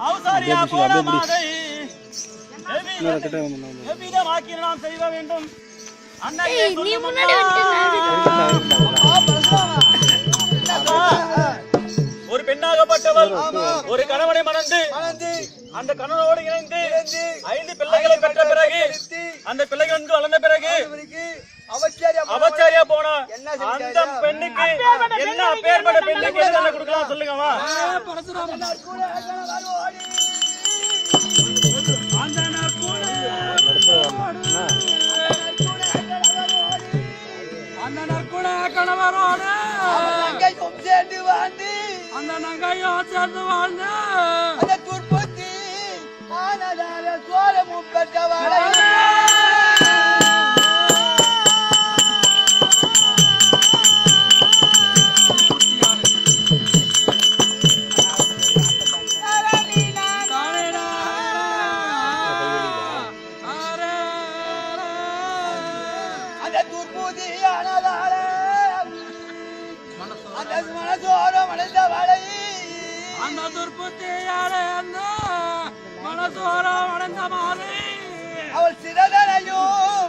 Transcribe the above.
அவசாரியா போன மாதை எவ்விதமாக்கி நாம் செய்ய வேண்டும். ஒரு பெண்ணாகப்பட்டவள் ஒரு கணவனை மணந்து அந்த கணவனோடு இணைந்து 5 பிள்ளைகளை பெற்ற பிறகு அந்த பிள்ளைகள் வளர்ந்த பிறகு அவச்சாரியா போனா அந்த பெண்ணுக்கு என்ன பேர்பட்ட பெண்ணுக்கு என்ன கொடுக்கலாம் சொல்லுங்கம்மா. அந்த நற்குண கணவரோடு சேர்ந்து வாழ்ந்து அந்த நங்கையும் சேர்ந்து வாழ்ந்து அந்த துர்பத்தி சோழமும் பெற்றவாழ மனசோர